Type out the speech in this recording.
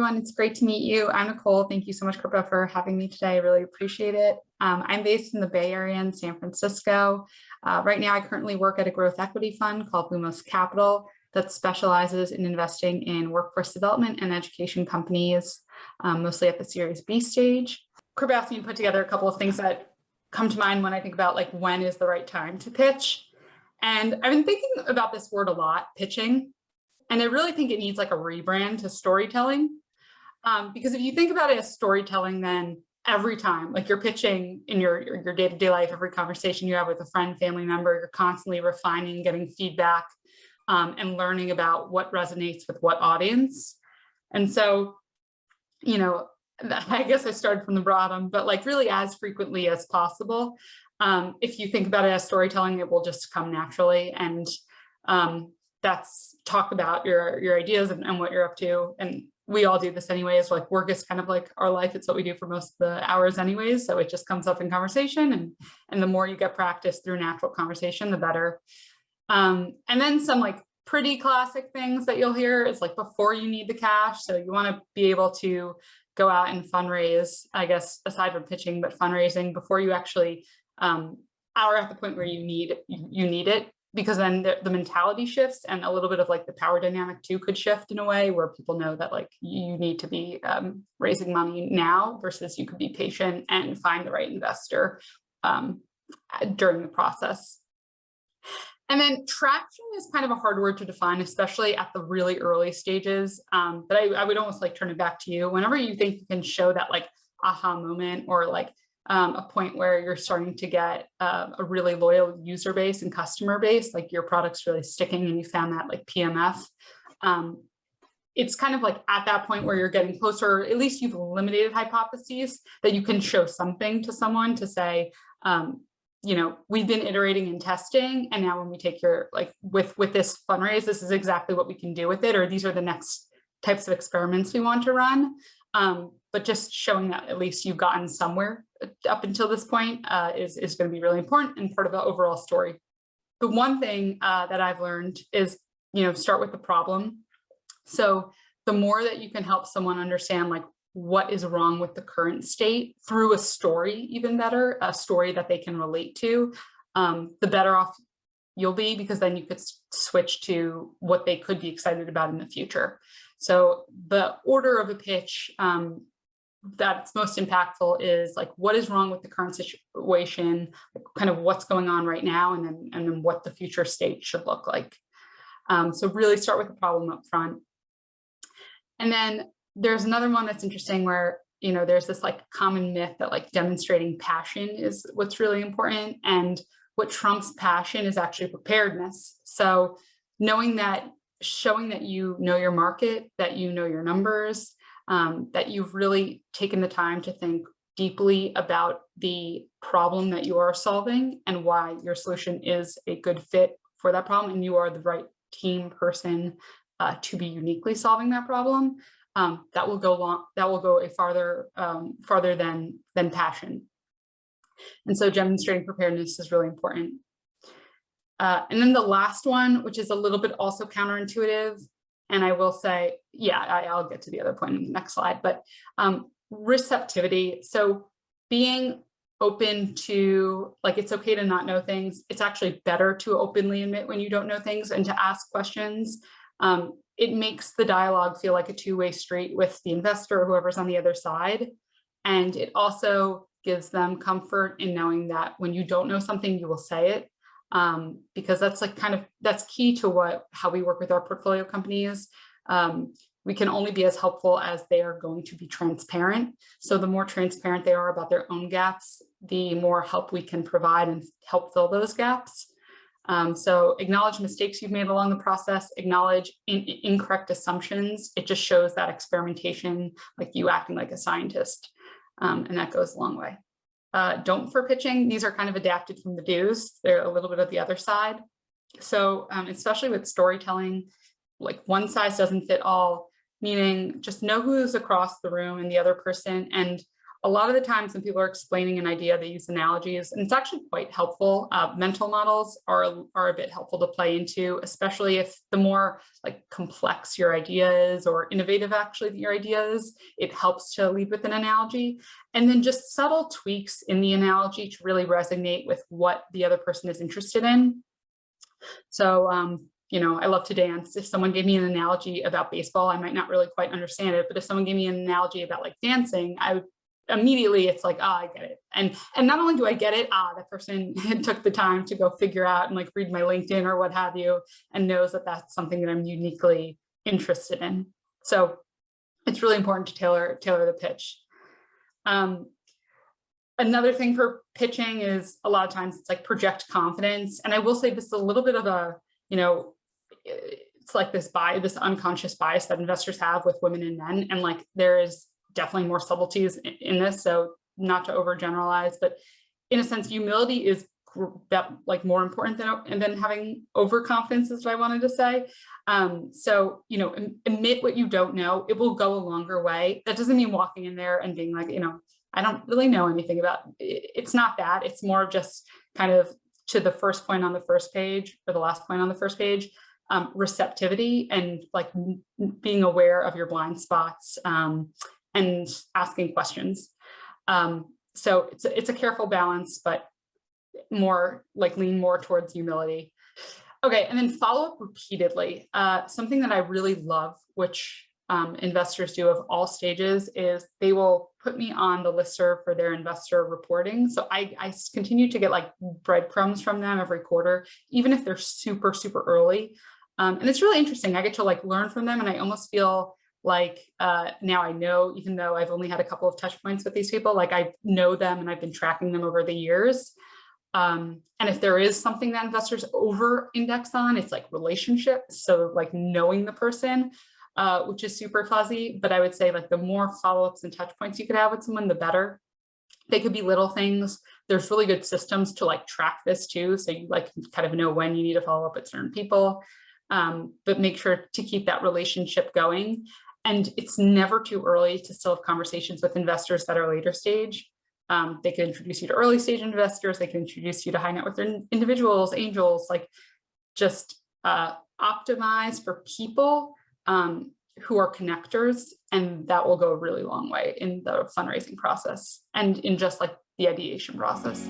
everyone. It's great to meet you. I'm Nicole. Thank you so much, Kripa, for having me today. I really appreciate it. I'm based in the Bay Area in San Francisco. Right now, I currently work at a growth equity fund called Lumos Capital that specializes in investing in workforce development and education companies, mostly at the Series B stage. Kripa asked me to put together a couple of things that come to mind when I think about when is the right time to pitch. And I've been thinking about this word a lot, pitching. And I really think it needs a rebrand to storytelling. Because if you think about it as storytelling, then every time, you're pitching in your day-to-day life, every conversation you have with a friend, family member, you're constantly refining, getting feedback, and learning about what resonates with what audience. And so, I guess I started from the bottom, but really as frequently as possible. If you think about it as storytelling, it will just come naturally. And that's talk about your ideas and what you're up to. And we all do this anyways. Work is kind of our life. It's what we do for most of the hours anyways. So it just comes up in conversation. And the more you get practice through natural conversation, the better. And then some pretty classic things that you'll hear is before you need the cash. So you want to be able to go out and fundraise, I guess, aside from pitching, but fundraising before you actually are at the point where you need it. Because then the mentality shifts, and a little bit of the power dynamic too could shift in a way where people know that you need to be raising money now versus you could be patient and find the right investor during the process. And then traction is kind of a hard word to define, especially at the really early stages. But I would almost turn it back to you. Whenever you think you can show that aha moment or a point where you're starting to get a really loyal user base and customer base, your product's really sticking and you found that PMF. It's kind of at that point where you're getting closer, at least you've eliminated hypotheses that you can show something to someone to say, we've been iterating and testing, and now when we take your, with this fundraise, this is exactly what we can do with it, or these are the next types of experiments we want to run. But just showing that at least you've gotten somewhere up until this point is going to be really important and part of the overall story. The one thing that I've learned is, start with the problem. So the more that you can help someone understand what is wrong with the current state through a story, even better, a story that they can relate to, the better off you'll be, because then you could switch to what they could be excited about in the future. So the order of a pitch that's most impactful is what is wrong with the current situation, kind of what's going on right now, and then what the future state should look like. So really start with the problem up front. And then there's another one that's interesting where, there's this common myth that demonstrating passion is what's really important. And what trumps passion is actually preparedness. So showing that you know your market, that you know your numbers, that you've really taken the time to think deeply about the problem that you are solving and why your solution is a good fit for that problem, and you are the right team person to be uniquely solving that problem. That will go a farther than passion. And so demonstrating preparedness is really important. And then the last one, which is a little bit also counterintuitive, and I will say, I'll get to the other point in the next slide, but receptivity. So being open to, it's okay to not know things. It's actually better to openly admit when you don't know things and to ask questions. It makes the dialogue feel like a two-way street with the investor or whoever's on the other side. And it also gives them comfort in knowing that when you don't know something, you will say it. Because that's that's key to how we work with our portfolio companies. We can only be as helpful as they are going to be transparent. So the more transparent they are about their own gaps, the more help we can provide and help fill those gaps. So acknowledge mistakes you've made along the process, acknowledge incorrect assumptions. It just shows that experimentation, you acting like a scientist, and that goes a long way. Don't for pitching. These are kind of adapted from the do's. They're a little bit of the other side. So especially with storytelling, one size doesn't fit all, meaning just know who's across the room and the other person, and a lot of the times when people are explaining an idea, they use analogies, and it's actually quite helpful. Mental models are a bit helpful to play into, especially if the more like complex your idea is or innovative actually your idea is, it helps to lead with an analogy. And then just subtle tweaks in the analogy to really resonate with what the other person is interested in. So, you know, I love to dance. If someone gave me an analogy about baseball, I might not really quite understand it, but if someone gave me an analogy about like dancing, I would immediately, it's like, I get it. And not only do I get it, that person took the time to go figure out and like read my LinkedIn or what have you, and knows that that's something that I'm uniquely interested in. So it's really important to tailor the pitch. Another thing for pitching is a lot of times it's like project confidence. And I will say this is a little bit of a, you know, it's like this unconscious bias that investors have with women and men. And like, there is definitely more subtleties in this. So not to overgeneralize, but in a sense, humility is like more important than having overconfidence is what I wanted to say. So, you know, admit what you don't know. It will go a longer way. That doesn't mean walking in there and being like, you know, I don't really know anything about it. It's not that. It's more of just kind of to the first point on the first page or the last point on the first page, receptivity and like being aware of your blind spots and asking questions. So it's a careful balance, but more like lean more towards humility. Okay, and then follow up repeatedly. Something that I really love, which investors do of all stages, is they will put me on the listserv for their investor reporting. So I continue to get like breadcrumbs from them every quarter, even if they're super, super early. And it's really interesting. I get to like learn from them, and I almost feel like now I know, even though I've only had a couple of touch points with these people, like I know them and I've been tracking them over the years. And if there is something that investors over index on, it's like relationships. So like knowing the person, which is super fuzzy, but I would say like the more follow-ups and touch points you could have with someone, the better. They could be little things. There's really good systems to like track this too. So you like kind of know when you need to follow up with certain people, but make sure to keep that relationship going. And it's never too early to still have conversations with investors that are later stage. They can introduce you to early stage investors. They can introduce you to high net worth individuals, angels, like just optimize for people who are connectors, and that will go a really long way in the fundraising process and in just like the ideation process.